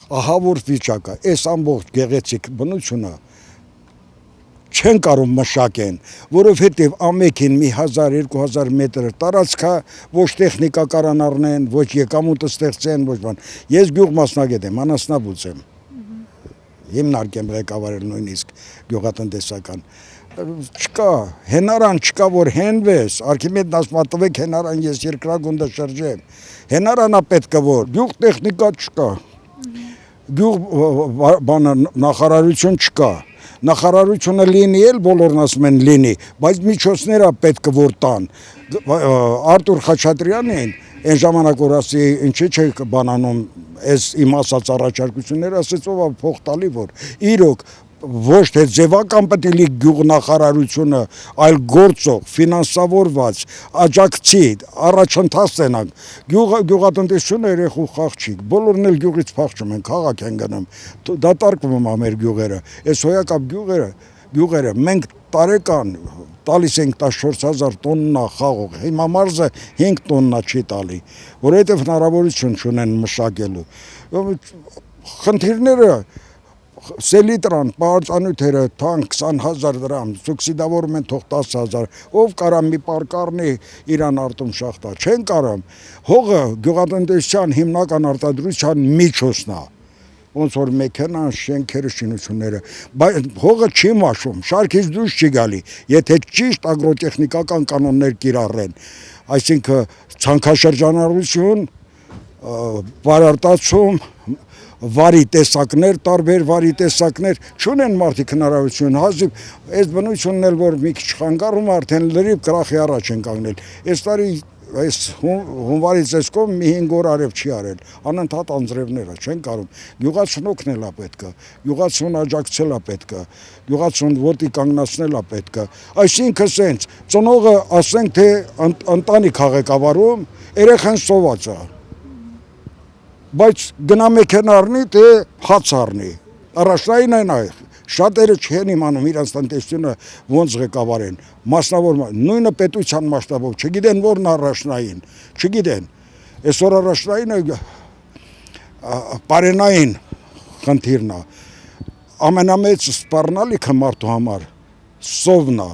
ահավոր վիճակը, այս ամբողջ գեղեցիկ բնությունը չեն կարող մշակեն, որովհետև ամենքին մի 1000-2000 մետր տարածքա ոչ տեխնիկա կարան առնեն, ոչ եկամուտը ստեղծեն, ոչ բան։ Ես գյուղ մասնագետ եմ, անասնաբուծ եմ, հիմնարկ եմ ղեկավարել նույնիսկ գյուղատնտեսական։ Չկա, հենարան չկա, որ հենվես, Արքիմեդն ասում է տվեք հենարան, ես երկրագունդը շրջեմ, հենարանա պետք է որ, գյուղ տեխնիկա չկա, գյուղ նախարարություն չկա, նախարարությունը լինի էլ բոլորն ասում են լինի, բայց միջոցները պետք է որ տան։ Արտուր Խաչատրյանին այն ժամանակ որ ասի ինչի՞ չեք բանանում այս իմ ասած առաջարկությունները, ասեց ով փող տալի որ իրոք ոչ թե ձևական պետք է լինի գյուղնախարարությունը, այլ գործող, ֆինանսավորված, աջակցի, առաջընթաց տենանք։ Գյուղատնտեսությունը երեխու խաղ չի, բոլորն էլ գյուղից փախչում են, քաղաք են գնում, դատարկվում է մեր գյուղերը, այս հոյակապ գյուղերը մենք տարեկան տալիս ենք 14,000 տոննա խաղող, հիմա մարզը 5 տոննա չի տալի, որովհետև հնարավորություն չունեն մշակելու։ Խնդիրները սելիտրան, պարծանյութերը, թանկ 20,000 դրամ, սուբսիդավորում են թող 10,000, ով կարա մի պարկ առնի իրան արտում շախտա, չեն կարամ, հողը գյուղատնտեսության հիմնական արտադրության միջոցն է, ոնց որ մեքենան, շենքերը, շինությունները, բայց հողը չի մաշում, շարքից դուրս չի գալի, եթե ճիշտ ագրոտեխնիկական կանոններ կիրառեն, այսինքն ցանքաշրջանառություն, բարարտացում, վարի տեսակներ, տարբեր վարի տեսակներ, չունեն մարդիկ հնարավորություն, հազիվ այս բնությունն էլ որ մի քիչ խանգարում արդեն լրիվ կրախի առաջ են կանգնել, այս տարի այս հունվարից այս կողմ մի 5 օր արև չի արել, անընդհատ անձրևները չեն կարում, գյուղացուն օգնել է պետքը, գյուղացուն աջակցել է պետքը, գյուղացուն ոտի կանգնացնել է պետքը, այսինքն սենց ծնողը ասենք թե ընտանիք աղեկավարում, երեխան սոված է, բայց գնա մեքենա առնի, թե հաց առնի, առաջնային են այ, շատերը չեն իմանում իրանց տնտեսությունը ոնց ղեկավարեն, մասնավոր, նույնը պետության մասշտաբով, չգիտեն որն առաջնային, չգիտեն, այսօր առաջնայինը պարենային խնդիրն է, ամենամեծ սպառնալիքը մարդու համար սովն է,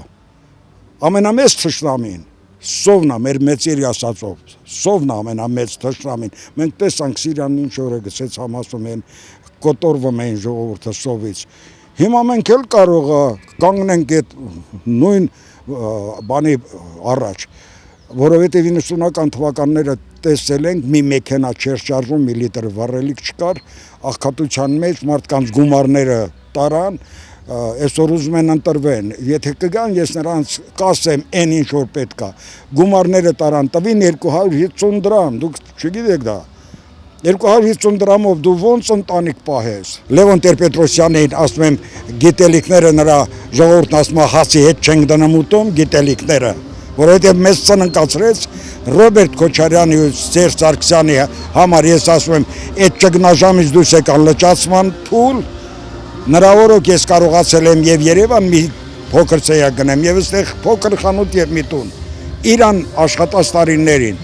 ամենամեծ թշնամին, սովն է, մեր մեծերի ասածով, սովն է ամենամեծ թշնամին, մենք տեսանք Սիրիան ինչ օր է գցեց Համասում են, կոտորվում էին ժողովուրդը սովից, հիմա մենք էլ կարող կանգնենք այդ նույն բանի առաջ, որովհետև 90-ական թվականները տեսել ենք մի մեքենա չէր շարժվում, մի լիտր վառելիք չկար, աղքատության մեջ մարդկանց գումարները տարան, այսօր ուզում են ընտրվեն, եթե կգան ես նրանց կասեմ այն ինչ որ պետք է, գումարները տարան տվին 250 դրամ, դուք չգիտեք դա, 250 դրամով դու ոնց ընտանիք պահես, Լևոն Տեր-Պետրոսյանին ասում եմ գիտելիքները նրա ժողովուրդն ասում է հացի հետ չենք դնում ուտում գիտելիքները, որովհետև մեզ ծնկացրեց Ռոբերտ Քոչարյանի ու Սերժ Սարգսյանի համար ես ասում եմ այդ ճգնաժամից դուրս եկան լճացման փուլ, նրա օրոք ես կարողացել եմ եւ Երևան մի փոքր ցեյակ գնեմ եւ այստեղ փոքր խանութ եւ մի տուն, իրան աշխատած տարիներին,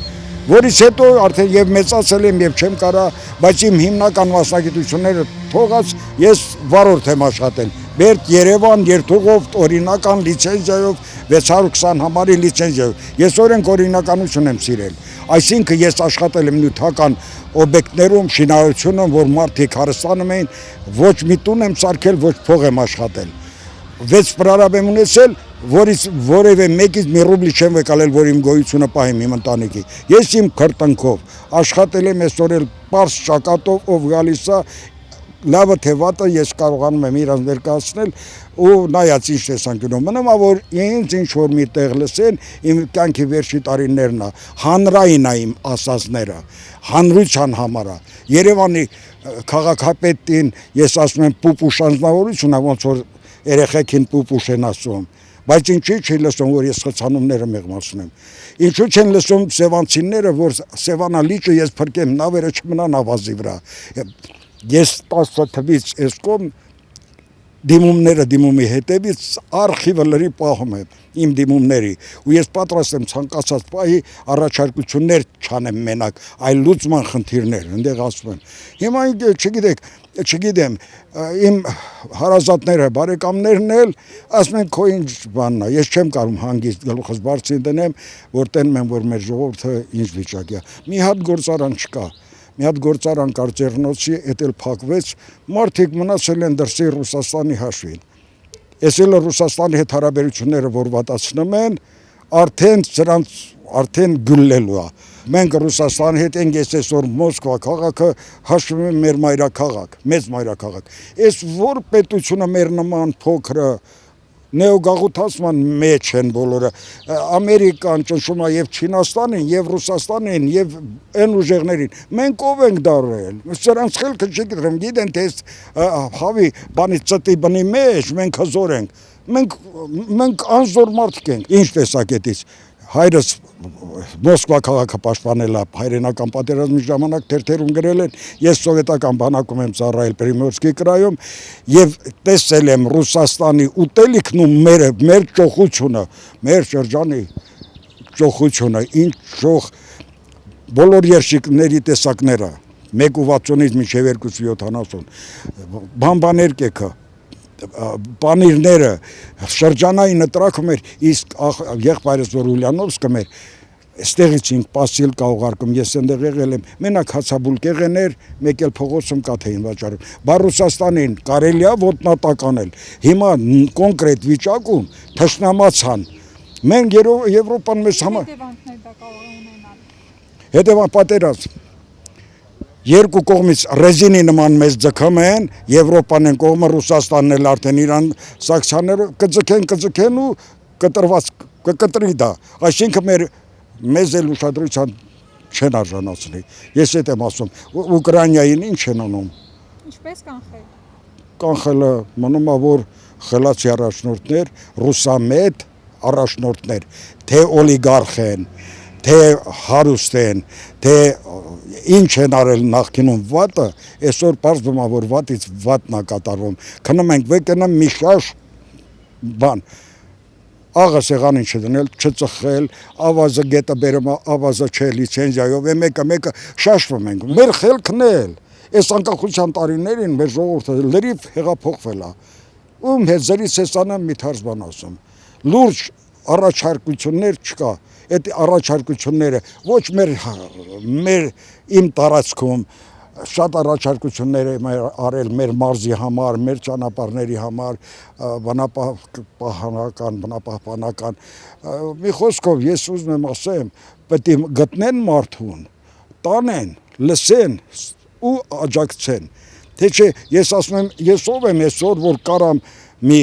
որից հետո արդեն եւ մեծացել եմ եւ չեմ կարա, բայց իմ հիմնական մասնագիտությունները թողած ես վարորդ եմ աշխատել, Բերդ Երևան երթուղով օրինական լիցենզիայով 620 համարի լիցենզիայով, ես օրենք օրինականություն եմ սիրել, այսինքն ես աշխատել եմ նյութական օբյեկտներում, շինարարությունում, որ մարդիկ հարստանում էին, ոչ մի տուն եմ սարքել, ոչ փող եմ աշխատել, 6 պրարաբ եմ ունեցել, որից որևէ մեկից մի ռուբլի չեմ վկալել, որ իմ գոյությունը պահեմ իմ ընտանիքի, ես իմ քրտնքով աշխատել եմ այսօր էլ պարզ ճակատով, ով գալիս է, լավը թե վատը ես կարողանում եմ իրանց ներկայացնել ու նայած ինչ տեսանկյունով մնում է որ ինձ ինչ որ մի տեղ լսեն իմ կյանքի վերջի տարիներն է հանրային է իմ ասածները հանրության համար է Երևանի քաղաքապետին ես ասում եմ պուպուշ անձնավորություն է ոնց որ երեխեքին պուպուշ են ասում բայց ինչի՞ չի լսում որ ես խցանումները մեղմացնեմ ինչու չեն լսում սևանցիները որ Սևանա լիճը ես փրկեմ նավերը չմնան ավազի վրա Ես 10 թվից այս կողմ դիմումները դիմումի հետևից արխիվը լրի պահում եմ իմ դիմումների ու ես պատրաստ եմ ցանկացած պահի առաջարկություններ չանեմ մենակ, այլ լուծման խնդիրներ, այնտեղ ասում եմ։ Հիմա չգիտեմ, իմ հարազատները, բարեկամներն էլ ասում են քո ինչ բանն է, ես չեմ կարող հանգիստ գլուխս բարձր դնեմ, որ տենում եմ, որ մեր ժողովուրդը ինչ վիճակի է։ Մի հատ գործարան չկա։ Մի հատ գործարան կար Ծերնոցի, էդ էլ փակվեց, մարդիկ մնացել են դրսի Ռուսաստանի հաշվին։ Ես էլ Ռուսաստանի հետ հարաբերությունները որ վատացնում են, արդեն գուլլելու է։ Մենք Ռուսաստանի հետ ենք, ես այսօր Մոսկվա քաղաքը հաշվում եմ մեր մայրաքաղաք, մեծ մայրաքաղաք։ Այս որ պետությունը մեր նման փոքրը նեոգաղութացման մեջ են բոլորը, Ամերիկան ճնշում է եւ Չինաստանին, եւ Ռուսաստանին, եւ այն ուժերներին, մենք ով ենք դարել, սրանց խելքը չգիտեմ, գիտեն թե հավի բանի ծտի բնի մեջ մենք հզոր ենք, մենք անզոր մարդիկ ենք, ինչ տեսակետից, հայրս Մոսկվա քաղաքը պաշտպանել է հայրենական պատերազմի ժամանակ թերթերում գրել են, ես սովետական բանակում եմ ծառայել Պրիմորսկի կրայում եւ տեսել եմ Ռուսաստանի ուտելիքն ու մեր ճոխությունը, մեր շրջանի ճոխությունը, ինչ ճոխ բոլոր երշիկների տեսակները 1.60-ից մինչև 2.70 բամբաներկեքը պանիրները շրջանային տրակում էր, իսկ եղբայրս որ Ուլյանովսկը մեր ստեղից ինք պասիլկա ուղարկում, ես այնտեղ եղել եմ, մենակ հացաբուլկեղեներ, մեկ էլ փողոցում կաթեին վաճառում, բա Ռուսաստանին կարելի է ոտնատականել, հիմա կոնկրետ վիճակում թշնամացան, մենք Եվրոպան մեզ համար հետևան պատերազմ երկու կողմից ռեզինի նման մեզ ձգում են, Եվրոպան են կողմը, Ռուսաստանն էլ արդեն իրան սանկցիաները կձգեն ու կտրված կկտրի դա, այսինքն մեզ էլ ուշադրության չեն արժանացնի, ես էդ եմ ասում, Ուկրաինային ինչ են անում։ Ինչպես կանխել։ Կանխելը մնում է, որ խելացի առաջնորդներ, ռուսամետ առաջնորդներ, թե օլիգարխ են, թե հարուստ են, թե ինչ են արել նախկինում վատը, այսօր պարզվում է, որ վատից վատն է կատարվում, քնում ենք վեկենը մի շաշ բան, աղը սեղանին չդնել, չծխել, ավազը գետը բերում, ավազը չէ լիցենզիայով, մեկը շաշվում ենք, մեր խելքն էլ, այս անկախության տարիներին մեր ժողովուրդը լրիվ հեղափոխվել է, ում հետ զրից հեսանամ մի թարս բան ասում, լուրջ առաջարկություններ չկա, այդ առաջարկությունները ոչ իմ տարածքում շատ առաջարկություններ եմ արել մեր մարզի համար, մեր ճանապարհների համար, բնապահպանական, մի խոսքով ես ուզում եմ ասեմ, պետք է գտնեն մարդուն, տանեն, լսեն ու աջակցեն, թե չէ ես ասում եմ, ես ով եմ այսօր, որ կարամ մի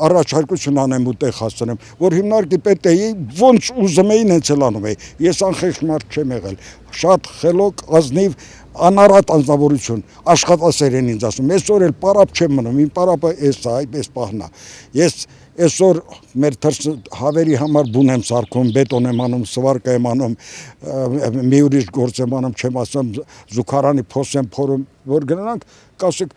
առաջարկություն անեմ ու տեղ հասցնեմ, որ հիմնարկի պետեի ոնց ուզում էին հենց էլ անում էի, ես անխեղճ մարդ չեմ եղել, շատ խելոք, ազնիվ, անառատ անձնավորություն, աշխատասեր են ինձ ասում, այսօր էլ պարապ չեմ մնում, իմ պարապը էս է, այդպես պահն է, ես այսօր մեր հավերի համար բուն եմ սարքում, բետոն եմ անում, սվարկա եմ անում, մի ուրիշ գործ եմ անում, չեմ ասում, զուգարանի փոս եմ փորում, որ գնանք, կասեք,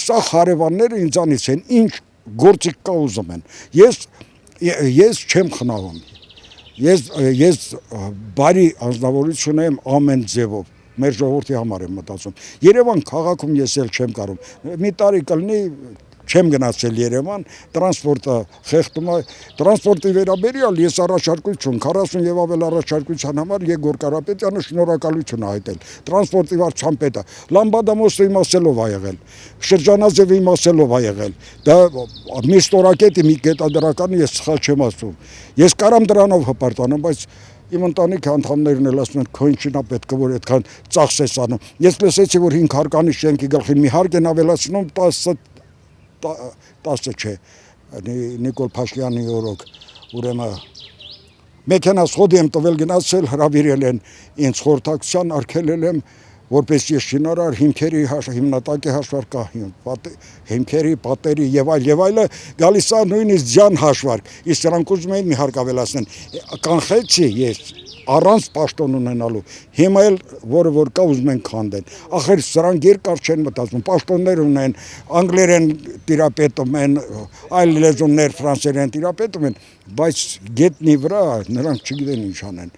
սա հարևանները ինձանից են, ինչ գործիք կա ուզում են, ես չեմ խնայում, ես բարի անձնավորություն եմ ամեն ձևով, մեր ժողովրդի համար եմ մտածում, Երևան քաղաքում ես էլ չեմ կարող, մի տարի կլինի չեմ գնացել Երևան, տրանսպորտը խեղդում է, տրանսպորտի վերաբերյալ ես առաջարկություն, 40 եւ ավել առաջարկության համար Եգոր Կարապետյանը շնորհակալություն հայտել, տրանսպորտի վարչապետը, Լամբադամոստը իմացելով ա եղել, Շրջանաձևը իմացելով ա եղել, դա մի ստորակետի մի կետադրականի ես սխալ չեմ ասում, ես կարամ դրանով հպարտանամ, բայց իմ ընտանիքի անդամներն էլ ասում են, քո ինչին է պետք է որ այդքան ծախս ես անում, ես լսեցի, որ 5 հարկանի շենքի գլխին մի հարկ են ավելացնում 10 չէ, Նիկոլ Փաշլյանի օրոք, ուրեմն մեքենաս խոդի եմ տվել գնացել, հրավիրել են ինձ խորհրդակցության, արգելել եմ որպես ես շինարար հիմքերի հիմնատակի հաշվարկա, հիմքերի, պատերի եւ այլը գալիս է նույնիսկ ջան հաշվարկ, իսկ նրանք ուզում էին մի հարկ ավելացնեն, կանխեցի ես առանց պաշտոն ունենալու, հիմա էլ որը որ կա ուզում են քանդեն, ախր սրանք երկար չեն մտածում, պաշտոններ ունեն, անգլերեն տիրապետում են, այլ լեզուներ ֆրանսերեն տիրապետում են, բայց գետնի վրա նրանք չգիտեն ինչ անեն։